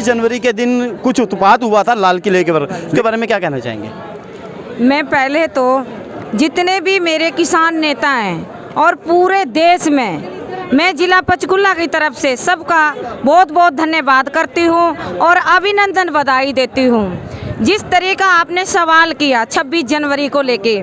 26 जनवरी के दिन कुछ उत्पात हुआ था लाल किले के बारे, उसके बारे में क्या कहना चाहेंगे? मैं पहले तो जितने भी मेरे किसान नेता हैं और पूरे देश में मैं जिला पंचकुला की तरफ से सबका बहुत बहुत धन्यवाद करती हूँ और अभिनंदन बधाई देती हूँ। जिस तरह का आपने सवाल किया 26 जनवरी को लेके,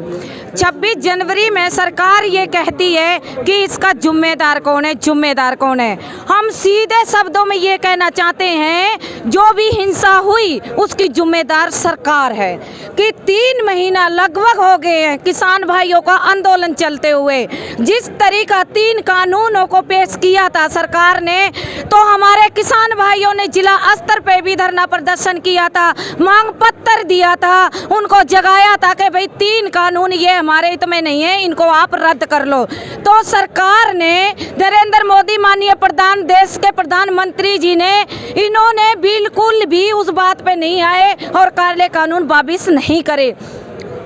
26 जनवरी में सरकार ये कहती है कि इसका जिम्मेदार कौन है, जिम्मेदार कौन है। हम सीधे शब्दों में ये कहना चाहते हैं जो भी हिंसा हुई उसकी जिम्मेदार सरकार है कि 3 महीना लगभग हो गए हैं किसान भाइयों का आंदोलन चलते हुए। जिस तरीका 3 कानूनों को पेश किया था सरकार ने, तो हमारे किसान भाइयों ने जिला स्तर पे भी धरना प्रदर्शन किया था, मांग पत्र दिया था, उनको जगाया था कि भाई 3 कानून ये हमारे हित में नहीं है, इनको आप रद्द कर लो। तो सरकार ने, नरेंद्र मोदी माननीय प्रधान, देश के प्रधानमंत्री जी ने, इन्होंने बिल्कुल भी उस बात पे नहीं आए और काले कानून वापिस नहीं करे।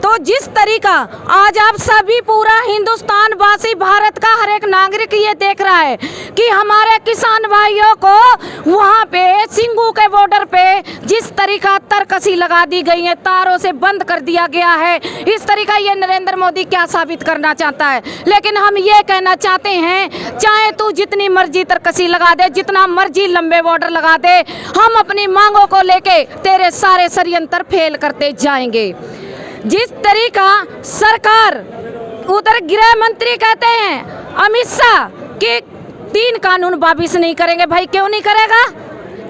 तो जिस तरीका आज आप सभी पूरा हिंदुस्तान वासी, भारत का हर एक नागरिक ये देख रहा है कि हमारे किसान भाइयों को वहाँ पे सिंगू के बॉर्डर पे जिस तरीका तरकसी लगा दी गई है, तारों से बंद कर दिया गया है, इस तरीका ये नरेंद्र मोदी क्या साबित करना चाहता है। लेकिन हम ये कहना चाहते हैं, चाहे तू जितनी मर्जी तरकसी लगा दे, जितना मर्जी लंबे बॉर्डर लगा दे, हम अपनी मांगों को लेके तेरे सारे षड्यंत्र फेल करते जाएंगे। जिस तरीका सरकार, उधर गृह मंत्री कहते हैं अमित शाह कि 3 कानून वापिस नहीं करेंगे। भाई क्यों नहीं करेगा,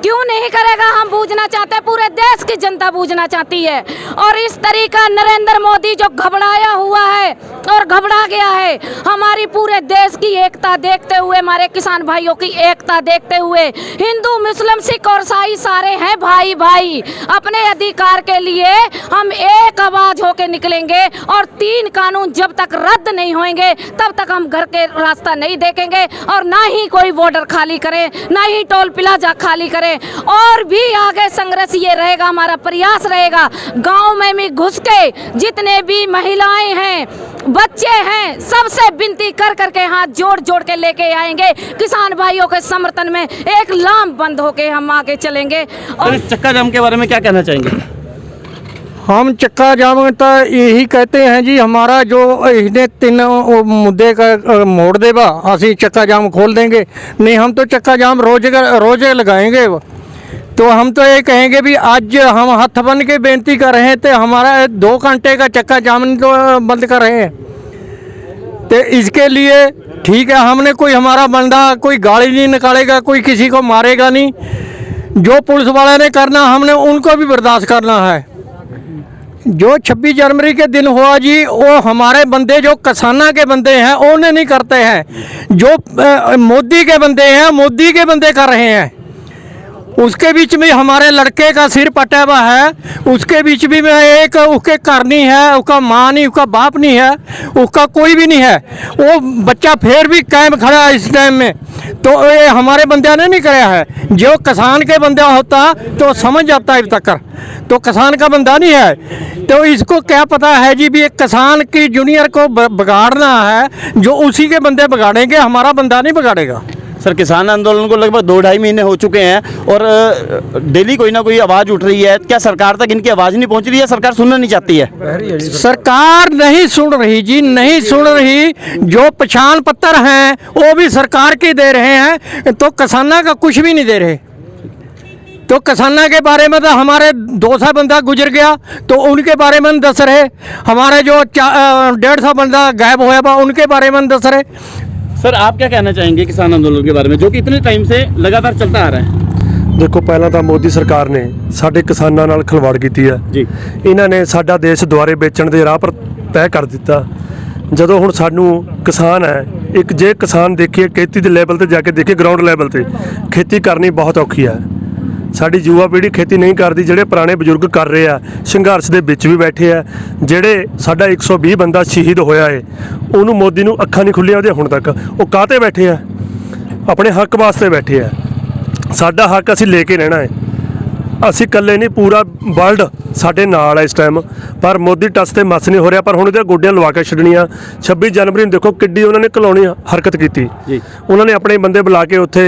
क्यों नहीं करेगा? हम बूझना चाहते हैं, पूरे देश की जनता बूझना चाहती है। और इस तरीका नरेंद्र मोदी जो घबराया हुआ है और घबरा गया है, हमारी पूरे देश की एकता देखते हुए, हमारे किसान भाइयों की एकता देखते हुए, हिंदू मुस्लिम सिख और ईसाई सारे हैं भाई भाई। अपने अधिकार के लिए हम एक आवाज होके निकलेंगे और 3 कानून जब तक रद्द नहीं होंगे तब तक हम घर के रास्ता नहीं देखेंगे और ना ही कोई बॉर्डर खाली करे, ना ही टोल प्लाजा खाली करे। और भी आगे संघर्ष ये रहेगा, हमारा प्रयास रहेगा। गांव में भी घुस के जितने भी महिलाएं हैं, बच्चे हैं, सबसे विनती कर करके हाथ जोड़ जोड़ के लेके आएंगे। किसान भाइयों के समर्थन में एक लाम बंद होके हम आगे चलेंगे। और चक्का जाम के बारे में क्या कहना चाहेंगे? हम चक्का जाम तो यही कहते हैं जी, हमारा जो इसने 3 मुद्दे का मोड़ देगा, असी चक्का जाम खोल देंगे। नहीं, हम तो चक्का जाम रोजे लगाएंगे। तो हम तो ये कहेंगे भी आज हम हाथ बन के बेनती कर रहे हैं, तो हमारा 2 घंटे का चक्का जाम तो बंद कर रहे हैं। तो इसके लिए ठीक है, हमने कोई हमारा बंदा कोई गाड़ी नहीं निकालेगा, कोई किसी को मारेगा नहीं। जो पुलिस वाले ने करना हमने उनको भी बर्दाश्त करना है। जो 26 जनवरी के दिन हुआ जी, वो हमारे बंदे जो किसाना के बंदे हैं उन्हें नहीं करते हैं, जो मोदी के बंदे हैं मोदी के बंदे कर रहे हैं। उसके बीच में हमारे लड़के का सिर पटा हुआ है, उसके बीच भी में एक उसके घर नहीं है, उसका माँ नहीं, उसका बाप नहीं है, उसका कोई भी नहीं है। वो बच्चा फिर भी कायम खड़ा है इस टाइम में। तो ये हमारे बंदे ने नहीं कराया है। जो किसान के बंदा होता तो समझ जाता है अब तक, तो किसान का बंदा नहीं है। तो इसको क्या पता है जी भी एक किसान की जूनियर को बिगाड़ना है, जो उसी के बंदे बिगाड़ेंगे, हमारा बंदा नहीं बिगाड़ेगा। सर, किसान आंदोलन को लगभग 2-2.5 महीने हो चुके हैं और डेली कोई ना कोई आवाज़ उठ रही है। क्या सरकार तक इनकी आवाज़ नहीं पहुंच रही है? सरकार सुनना नहीं चाहती है? सरकार नहीं सुन रही जी, नहीं सुन रही। जो पहचान पत्र हैं वो भी सरकार के दे रहे हैं, तो किसाना का कुछ भी नहीं दे रहे। तो किसाना के बारे में तो हमारे 200 बंदा गुजर गया, तो उनके बारे में दस रहे। हमारे जो 150 बंदा गायब होया उनके बारे में दस रहे। सर, आप क्या कहना चाहेंगे किसान आंदोलन के बारे में, जो कि इतने टाइम से लगातार चलता आ रहा है? देखो, पहला तो मोदी सरकार ने साडे किसानां नाल खिलवाड़ कीती है जी। इन्हां ने साडा देश दुआरे बेचण दे राह पर तय कर दिता। ਜਦੋਂ ਹੁਣ ਸਾਨੂੰ किसान है, एक जे किसान देखिए खेती के लैवल ਤੇ जाके देखिए ग्राउंड लैवल ਤੇ खेती करनी बहुत औखी है। साडी युवा पीढ़ी खेती नहीं करती, ਜਿਹੜੇ पुराने बजुर्ग कर रहे हैं, संघर्ष के विच भी बैठे है। ਜਿਹੜੇ साडा 120 बंदा शहीद होया है, ਉਹਨੂੰ मोदी ਨੂੰ ਅੱਖਾਂ नहीं खुलियां ਉਹਦੇ ਹੁਣ तक। ਉਹ ਕਾਹਤੇ बैठे है? अपने हक वास्ते बैठे है। साडा हक असीं लेके रहना है। असीं कल्ले नहीं, पूरा वर्ल्ड साडे नाल है इस टाइम। पर मोदी टस ते मस नहीं हो रहा। पर हुण इहदे गोडियां लवा के छड्डणीਆਂ। 26 जनवरी देखो किड्डी उन्होंने घलाउणी हरकत की। उन्होंने अपने बंदे बुला के उत्थे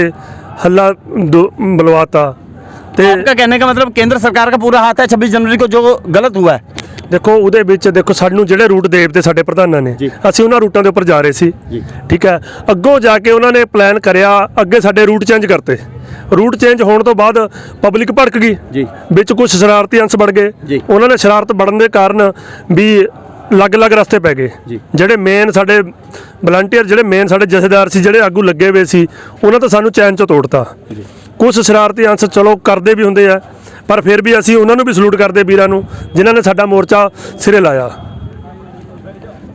हल्ला बुलवाता। ਤੇ आपका कहने का मतलब केंद्र सरकार का पूरा हाथ है 26 जनवरी को जो गलत हुआ है। ਦੇਖੋ ਉਹਦੇ ਵਿੱਚ ਦੇਖੋ ਸਾਨੂੰ ਜਿਹੜੇ ਰੂਟ ਦੇਵਤੇ ਸਾਡੇ ਪ੍ਰਧਾਨਾਂ ਨੇ ਜੀ। ਅਸੀਂ ਉਹਨਾਂ ਰੂਟਾਂ ਦੇ ਉੱਪਰ ਜਾ ਰਹੇ ਸੀ ਜੀ। ਠੀਕ ਹੈ। ਅੱਗੋਂ ਜਾ ਕੇ ਉਹਨਾਂ ਨੇ ਪਲਾਨ ਕਰਿਆ, ਅੱਗੇ ਸਾਡੇ ਰੂਟ ਚੇਂਜ ਕਰਤੇ। ਰੂਟ ਚੇਂਜ ਹੋਣ ਤੋਂ ਬਾਅਦ ਪਬਲਿਕ ਭੜਕ ਗਈ ਜੀ। ਵਿੱਚ ਕੁਝ ਸ਼ਰਾਰਤੀ ਅੰਸ਼ ਵੜ ਗਏ। ਜੀ। ਉਹਨਾਂ ਨੇ ਸ਼ਰਾਰਤ ਵੜਨ ਦੇ ਕਾਰਨ ਵੀ ਅਲੱਗ-ਅਲੱਗ ਰਸਤੇ ਪੈ ਗਏ। ਜੀ। ਜਿਹੜੇ ਮੇਨ ਸਾਡੇ ਵਲੰਟੀਅਰ, ਜਿਹੜੇ ਮੇਨ ਸਾਡੇ ਜਥੇਦਾਰ ਸੀ, ਜਿਹੜੇ ਆਗੂ ਲੱਗੇ ਹੋਏ ਸੀ, ਉਹਨਾਂ ਤਾਂ ਸਾਨੂੰ ਚੈਨ 'ਚੋਂ ਤੋੜਤਾ। ਕੁਝ ਸ਼ਰਾਰਤੀ ਅੰਸ਼ ਚਲੋ ਕਰਦੇ ਵੀ ਹੁੰਦੇ ਆ, ਪਰ ਫਿਰ ਵੀ ਅਸੀਂ ਉਹਨਾਂ ਨੂੰ ਵੀ ਸਲੂਟ ਕਰਦੇ ਵੀਰਾਂ ਨੂੰ ਜਿਨ੍ਹਾਂ ਨੇ ਸਾਡਾ ਮੋਰਚਾ ਸਿਰੇ ਲਾਇਆ।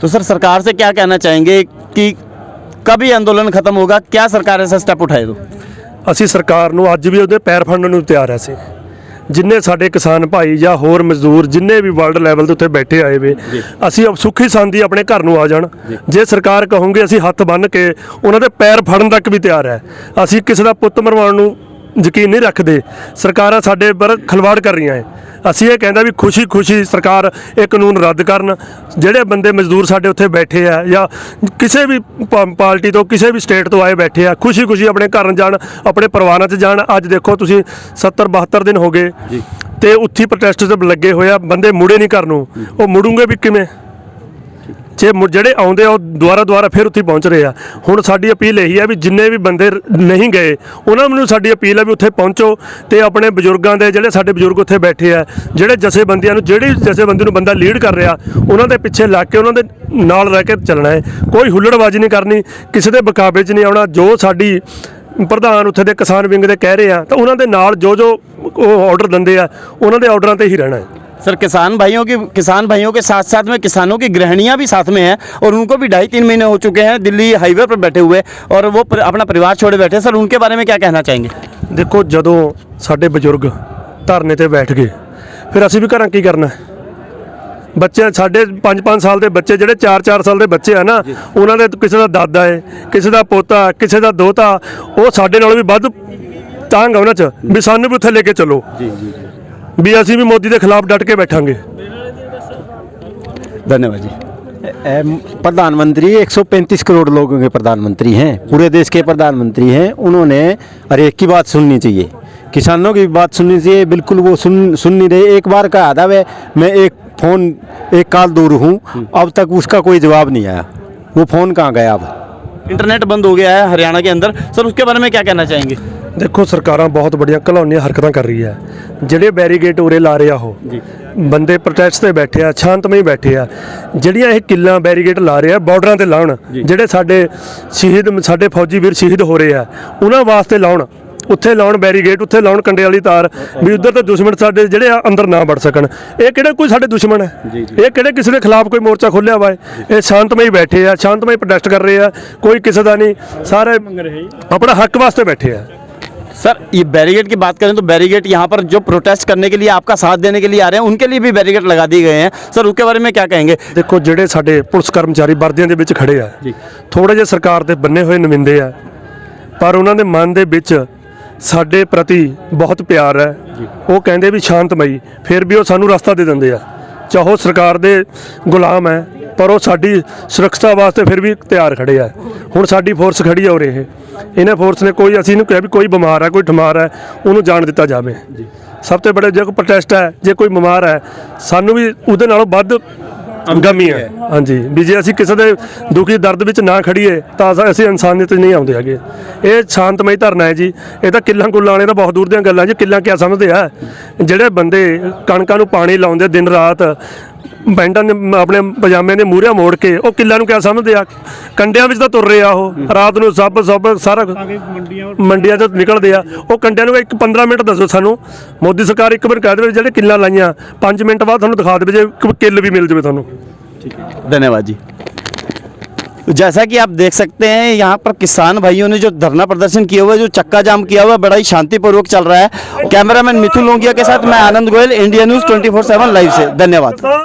तो सर सरकार से क्या कहना चाहेंगे कि कब ये आंदोलन खत्म होगा, क्या सरकार ऐसा स्टेप उठाए तो? ਅਸੀਂ ਸਰਕਾਰ ਨੂੰ ਅੱਜ ਵੀ ਉਹਦੇ ਪੈਰ ਫੜਨ ਨੂੰ ਤਿਆਰ ਹਾਂ। ਅਸੀਂ ਜਿੰਨੇ ਸਾਡੇ ਕਿਸਾਨ ਭਾਈ ਜਾਂ ਹੋਰ ਮਜ਼ਦੂਰ ਜਿੰਨੇ ਵੀ ਵਰਲਡ ਲੈਵਲ ਤੇ ਉੱਤੇ ਬੈਠੇ ਆਏ ਵੇ, ਅਸੀਂ ਸੁੱਖੀ ਸੰਦੀ ਆਪਣੇ ਘਰ ਨੂੰ ਆ ਜਾਣ। ਜੇ ਸਰਕਾਰ ਕਹੋਗੇ ਅਸੀਂ ਹੱਥ ਬੰਨ੍ਹ ਕੇ ਉਹਨਾਂ ਦੇ ਪੈਰ ਫੜਨ ਤੱਕ ਵੀ ਤਿਆਰ ਹੈ। ਅਸੀਂ ਕਿਸੇ ਦਾ ਪੁੱਤ ਮਰਵਾਉਣ ਨੂੰ ਯਕੀਨ ਨਹੀਂ ਰੱਖਦੇ। ਸਰਕਾਰਾਂ ਸਾਡੇ ਪਰ ਖਿਲਵਾੜ ਕਰ ਰਹੀਆਂ ਹੈ। ਅਸੀਂ ਇਹ ਕਹਿੰਦਾ ਵੀ ਖੁਸ਼ੀ ਸਰਕਾਰ ਇਹ ਕਾਨੂੰਨ ਰੱਦ ਕਰਨ। ਜਿਹੜੇ ਬੰਦੇ ਮਜ਼ਦੂਰ ਸਾਡੇ ਉੱਥੇ ਬੈਠੇ ਆ ਜਾਂ ਕਿਸੇ ਵੀ ਪਾਰਟੀ ਤੋਂ ਕਿਸੇ ਵੀ ਸਟੇਟ ਤੋਂ ਆਏ ਬੈਠੇ ਆ, ਖੁਸ਼ੀ ਆਪਣੇ ਘਰ ਜਾਣ, ਆਪਣੇ ਪਰਿਵਾਰਾਂ 'ਚ ਜਾਣ। ਅੱਜ ਦੇਖੋ ਤੁਸੀਂ 70-72 ਦਿਨ ਹੋ ਗਏ ਤੇ ਉੱਥੀ ਪ੍ਰੋਟੈਸਟ ਤੇ ਲੱਗੇ ਹੋਏ ਆ, ਬੰਦੇ ਮੁੜੇ ਨਹੀਂ ਘਰ ਨੂੰ। ਉਹ ਮੁੜੂਗੇ ਵੀ ਕਿਵੇਂ ਜੇ ਜਿਹੜੇ ਆਉਂਦੇ ਆ ਉਹ ਦੁਆਰਾ ਫਿਰ ਉੱਥੇ ਪਹੁੰਚ ਰਹੇ ਆ। ਹੁਣ ਸਾਡੀ ਅਪੀਲ ਇਹੀ ਹੈ ਵੀ ਜਿੰਨੇ ਵੀ ਬੰਦੇ ਨਹੀਂ ਗਏ ਉਹਨਾਂ ਨੂੰ ਸਾਡੀ ਅਪੀਲ ਹੈ ਵੀ ਉੱਥੇ ਪਹੁੰਚੋ ਤੇ ਆਪਣੇ ਬਜ਼ੁਰਗਾਂ ਦੇ, ਜਿਹੜੇ ਸਾਡੇ ਬਜ਼ੁਰਗ ਉੱਥੇ ਬੈਠੇ ਆ, ਜਿਹੜੇ ਜਥੇਬੰਦੀਆਂ ਨੂੰ, ਜਿਹੜੀ ਜਥੇਬੰਦੀ ਨੂੰ ਬੰਦਾ ਲੀਡ ਕਰ ਰਿਹਾ, ਉਹਨਾਂ ਦੇ ਪਿੱਛੇ ਲੱਗ ਕੇ ਉਹਨਾਂ ਦੇ ਨਾਲ ਰਹਿ ਕੇ ਚੱਲਣਾ ਹੈ। ਕੋਈ ਹੁੱਲੜਬਾਜ਼ੀ ਨਹੀਂ ਕਰਨੀ, ਕਿਸੇ ਦੇ ਬਕਾਵੇ 'ਚ ਨਹੀਂ ਆਉਣਾ। ਜੋ ਸਾਡੀ ਪ੍ਰਧਾਨ ਉੱਥੇ ਦੇ ਕਿਸਾਨ ਵਿੰਗ ਦੇ ਕਹਿ ਰਹੇ ਆ ਤਾਂ ਉਹਨਾਂ ਦੇ ਨਾਲ ਜੋ ਉਹ ਆਰਡਰ ਦਿੰਦੇ ਆ ਉਹਨਾਂ ਦੇ ਆਰਡਰਾਂ ਤੇ ਹੀ ਰਹਿਣਾ ਹੈ। सर किसान भाइयों के साथ साथ में किसानों की गृहिणियां भी साथ में हैं और उनको भी 2.5-3 महीने हो चुके हैं दिल्ली हाईवे पर बैठे हुए और वो अपना परिवार छोड़े बैठे हैं। सर उनके बारे में क्या कहना चाहेंगे? ਦੇਖੋ ਜਦੋਂ ਸਾਡੇ ਬਜ਼ੁਰਗ ਧਰਨੇ ਤੇ ਬੈਠ ਗਏ ਫਿਰ ਅਸੀਂ ਵੀ ਘਰਾਂ ਕੀ ਕਰਨਾ? ਬੱਚੇ ਸਾਡੇ 5-5 ਸਾਲ ਦੇ ਬੱਚੇ, ਜਿਹੜੇ 4-4 ਸਾਲ ਦੇ ਬੱਚੇ ਆ ਨਾ, ਉਹਨਾਂ ਦੇ ਕਿਸੇ ਦਾ ਦਾਦਾ ਹੈ, ਕਿਸੇ ਦਾ ਪੋਤਾ, ਕਿਸੇ ਦਾ ਦੋਤਾ, ਉਹ ਸਾਡੇ ਨਾਲੋਂ ਵੀ ਵੱਧ ਤਾਂਗ ਆ ਉਹਨਾਂ 'ਚ ਵੀ ਸਾਨੂੰ ਵੀ ਉੱਥੇ ਲੈ ਕੇ ਚੱਲੋ ਵੀ ਅਸੀਂ ਵੀ ਮੋਦੀ ਦੇ ਖਿਲਾਫ ਡਟ ਕੇ बैठांगे। धन्यवाद जी। प्रधानमंत्री 135 करोड़ लोगों के प्रधानमंत्री हैं, पूरे देश के प्रधानमंत्री हैं। उन्होंने हर एक की बात सुननी चाहिए, किसानों की भी बात सुननी चाहिए। बिल्कुल वो सुन नहीं रहे। एक बार कहा था वे, मैं एक कॉल दूर हूँ, अब तक उसका कोई जवाब नहीं आया। वो फ़ोन कहाँ गया? अब इंटरनेट बंद हो गया है हरियाणा के अंदर। सर उसके बारे में क्या कहना चाहेंगे? ਦੇਖੋ ਸਰਕਾਰਾਂ ਬਹੁਤ ਬੜੀਆਂ ਘਲਾਉਣੀਆਂ ਹਰਕਤਾਂ ਕਰ ਰਹੀ ਹੈ। ਜਿਹੜੇ ਬੈਰੀਗੇਟ ਉਰੇ ਲਾ ਰਹੇ ਆ ਉਹ ਬੰਦੇ ਪ੍ਰੋਟੈਸਟ ਤੇ ਬੈਠੇ ਆ, ਸ਼ਾਂਤਮਈ ਬੈਠੇ ਆ। ਜਿਹੜੀਆਂ ਇਹ ਕਿੱਲਾਂ ਬੈਰੀਗੇਟ ਲਾ ਰਹੇ ਆ ਬਾਰਡਰਾਂ ਤੇ ਲਾਉਣ, ਜਿਹੜੇ ਸਾਡੇ ਫੌਜੀ ਵੀਰ ਸ਼ਹੀਦ ਹੋ ਰਹੇ ਆ ਉਹਨਾਂ ਵਾਸਤੇ ਲਾਉਣ, ਉੱਥੇ ਲਾਉਣ ਬੈਰੀਗੇਟ, ਉੱਥੇ ਲਾਉਣ ਕੰਡੇ ਵਾਲੀ ਤਾਰ ਵੀ ਉੱਧਰ ਤੇ ਦੁਸ਼ਮਣ ਸਾਡੇ ਜਿਹੜੇ ਆ ਅੰਦਰ ਨਾ ਵੜ ਸਕਣ। ਇਹ ਕਿਹੜੇ ਕੋਈ ਸਾਡੇ ਦੁਸ਼ਮਣ ਹੈ? ਇਹ ਕਿਹੜੇ ਕਿਸੇ ਦੇ ਖਿਲਾਫ ਕੋਈ ਮੋਰਚਾ ਖੋਲ੍ਹਿਆ ਵਾ? ਇਹ ਸ਼ਾਂਤਮਈ ਬੈਠੇ ਆ, ਸ਼ਾਂਤਮਈ ਪ੍ਰੋਟੈਸਟ ਕਰ ਰਹੇ ਆ। ਕੋਈ ਕਿਸੇ ਦਾ ਨਹੀਂ, ਸਾਰੇ ਆਪਣਾ ਹੱਕ ਵਾਸਤੇ ਬੈਠੇ ਆ। सर ये बैरिकेड की बात करें तो बैरिकेड यहाँ पर जो प्रोटेस्ट करने के लिए आपका साथ देने के लिए आ रहे हैं उनके लिए भी बैरिकेड लगा दिए गए हैं। सर उसके बारे में क्या कहेंगे? ਦੇਖੋ ਜਿਹੜੇ ਸਾਡੇ ਪੁਲਿਸ ਕਰਮਚਾਰੀ ਵਰਦੀਆਂ ਦੇ ਵਿੱਚ ਖੜੇ ਆ, ਥੋੜੇ ਜਿਹੇ ਸਰਕਾਰ ਦੇ ਬੰਨੇ ਹੋਏ ਨੁਮਾਇੰਦੇ ਆ, ਪਰ ਉਹਨਾਂ ਦੇ ਮਨ ਦੇ ਵਿੱਚ ਸਾਡੇ ਪ੍ਰਤੀ ਬਹੁਤ ਪਿਆਰ ਹੈ। ਉਹ ਕਹਿੰਦੇ ਵੀ ਸ਼ਾਂਤਮਈ, ਫਿਰ ਵੀ ਉਹ ਸਾਨੂੰ ਰਸਤਾ ਦੇ ਦਿੰਦੇ ਆ। ਚਾਹੋ ਸਰਕਾਰ ਦੇ ਗੁਲਾਮ ਹੈ ਪਰ ਉਹ ਸਾਡੀ ਸੁਰੱਖਿਆ ਵਾਸਤੇ ਫਿਰ ਵੀ ਤਿਆਰ ਖੜੇ ਆ। ਹੁਣ ਸਾਡੀ ਫੋਰਸ ਖੜੀ ਆ ਉਰੇ, ਇਹਨਾਂ ਫੋਰਸ ਨੇ ਕੋਈ, ਅਸੀਂ ਇਹਨੂੰ ਕਿਹਾ ਵੀ ਕੋਈ ਬਿਮਾਰ ਹੈ, ਕੋਈ ਠਮਾਰ ਹੈ, ਉਹਨੂੰ ਜਾਣ ਦਿੱਤਾ ਜਾਵੇ। ਸਭ ਤੋਂ ਬੜਾ ਜੇ ਕੋਈ ਪ੍ਰੋਟੈਸਟ ਹੈ, ਜੇ ਕੋਈ ਬਿਮਾਰ ਹੈ, ਸਾਨੂੰ ਵੀ ਉਹਦੇ ਨਾਲੋਂ ਵੱਧ ਗਮੀ ਹੈ। ਹਾਂਜੀ, ਵੀ ਜੇ ਅਸੀਂ ਕਿਸੇ ਦੇ ਦੁਖੀ ਦਰਦ ਵਿੱਚ ਨਾ ਖੜੀਏ ਤਾਂ ਅਸੀਂ ਇਨਸਾਨੀਅਤ ਨਹੀਂ ਆਉਂਦੇ ਹੈਗੇ। ਇਹ ਸ਼ਾਂਤਮਈ ਧਰਨਾ ਹੈ ਜੀ। ਇਹ ਤਾਂ ਕਿੱਲਾਂ ਕੁੱਲਾਂ ਵਾਲੇ ਤਾਂ ਬਹੁਤ ਦੂਰ ਦੀਆਂ ਗੱਲਾਂ ਜੀ। ਕਿੱਲਾਂ ਕਿਆ ਸਮਝਦੇ ਆ? ਜਿਹੜੇ ਬੰਦੇ ਕਣਕਾਂ ਨੂੰ ਪਾਣੀ ਲਾਉਂਦੇ ਦਿਨ ਰਾਤ, ਪੈਂਟਾਂ ਦੇ ਆਪਣੇ ਪਜਾਮਿਆਂ ਦੇ ਮੂਹਰੇ ਮੋੜ ਕੇ, ਉਹ ਕਿੱਲਾਂ ਨੂੰ ਕਿਆ ਸਮਝਦੇ ਆ? ਕੰਡਿਆਂ ਵਿੱਚ ਤਾਂ ਤੁਰ ਰਹੇ ਆ, ਉਹ ਰਾਤ ਨੂੰ ਸਭ ਸਾਰਾ ਮੰਡੀਆਂ 'ਚੋਂ ਨਿਕਲਦੇ ਆ। ਉਹ ਕੰਡਿਆਂ ਨੂੰ 15 ਮਿੰਟ ਦੱਸੋ ਸਾਨੂੰ, ਮੋਦੀ ਸਰਕਾਰ ਇੱਕ ਵਾਰ ਕਹਿ ਦੇਵੇ ਜਿਹੜੇ ਕਿੱਲਾਂ ਲਾਈਆਂ 5 ਮਿੰਟ ਬਾਅਦ ਤੁਹਾਨੂੰ ਦਿਖਾ ਦੇਵੇ ਜੇ ਕਿੱਲ ਵੀ ਮਿਲ ਜਾਵੇ ਤੁਹਾਨੂੰ। धन्यवाद जी। जैसा कि आप देख सकते हैं यहाँ पर किसान भाइयों ने जो धरना प्रदर्शन किया हुआ है, जो चक्का जाम किया हुआ है, बड़ा ही शांतिपूर्वक चल रहा है। कैमरामैन मिथुन लोंगिया के साथ मैं आनंद गोयल, इंडिया न्यूज़ 24/7 लाइव से। धन्यवाद।